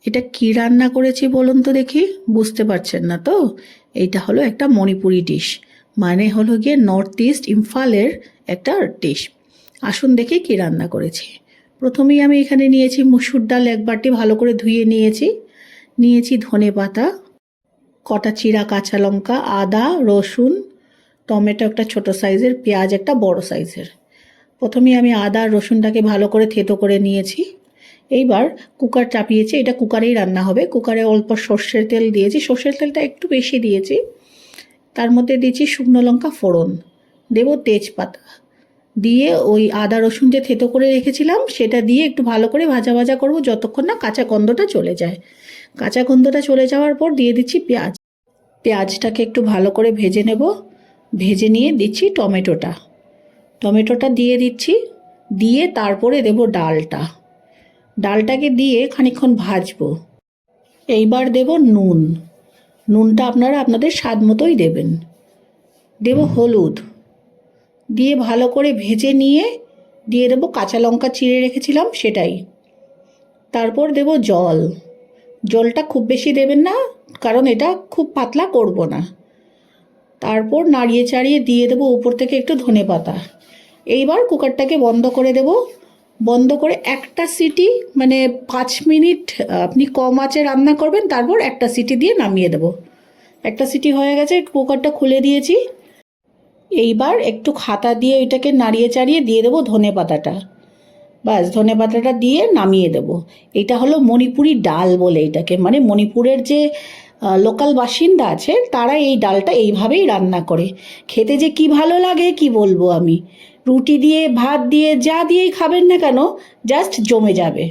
এটা কি রান্না করেছি বলুন তো দেখি, বুঝতে পারছেন না তো? এইটা হলো একটা মণিপুরি ডিশ, মানে হলো গিয়ে নর্থ ইস্ট ইম্ফলের একটা ডিশ। আসুন দেখি কি রান্না করেছি। প্রথমেই আমি এখানে নিয়েছি মুসুর ডাল, এক বাটি ভালো করে ধুয়ে নিয়েছি ধনে পাতা, কটা চিরা কাঁচা লঙ্কা, আদা রসুন, টমেটো একটা ছোট সাইজের, পেঁয়াজ একটা বড় সাইজের। প্রথমেই আমি আদা রসুনটাকে ভালো করে থেতো করে নিয়েছি। এইবার কুকার চাপিয়েছি, এটা কুকারেই রান্না হবে। কুকারে অল্প সর্ষের তেল দিয়েছি, সর্ষের তেলটা একটু বেশি দিয়েছি। তার মধ্যে দিয়েছি শুকনো লঙ্কা ফোড়ন, দেব তেজপাতা, দিয়ে ওই আদা রসুন যে থেতো করে রেখেছিলাম সেটা দিয়ে একটু ভালো করে ভাজা ভাজা করব যতক্ষণ না কাঁচা গন্ধটা চলে যায়। কাঁচা গন্ধটা চলে যাওয়ার পর দিয়ে দিচ্ছি পেঁয়াজ। পেঁয়াজটাকে একটু ভালো করে ভেজে নেব। ভেজে নিয়ে দিচ্ছি টমেটোটা দিয়ে দিচ্ছি, দিয়ে তারপরে দেব ডালটাকে দিয়ে খানিকক্ষণ ভাজবো। এইবার দেব নুনটা আপনারা আপনাদের স্বাদ মতোই দেবেন। দেব হলুদ, দিয়ে ভালো করে ভেজে নিয়ে দিয়ে দেবো কাঁচা লঙ্কা চিড়ে রেখেছিলাম সেটাই। তারপর দেব জলটা খুব বেশি দেবেন না, কারণ এটা খুব পাতলা করব না। তারপর নাড়িয়ে চাড়িয়ে দিয়ে দেবো উপর থেকে একটু ধনেপাতা। এইবার কুকারটাকে বন্ধ করে দেব। বন্ধ করে একটা সিটি, মানে 5 মিনিট আপনি কম আঁচে রান্না করবেন, তারপর একটা সিটি দিয়ে নামিয়ে দেব। একটা সিটি হয়ে গেছে, কুকারটা খুলে দিয়েছি। এইবার একটু হাতা দিয়ে এটাকে নাড়িয়ে চাড়িয়ে দিয়ে দেবো ধনেপাতাটা। ব্যাস, ধনেপাতাটা দিয়ে নামিয়ে দেব। এটা হলো মণিপুরি ডাল বলে এটাকে, মানে মণিপুরের যে লোকাল বাসিন্দা আছে তারা এই ডালটা এইভাবেই রান্না করে। খেতে যে কি ভালো লাগে কি বলবো আমি। রুটি দিয়ে ভাত দিয়ে যা দিয়েই খাবেন না কেন, জাস্ট জমে যাবে।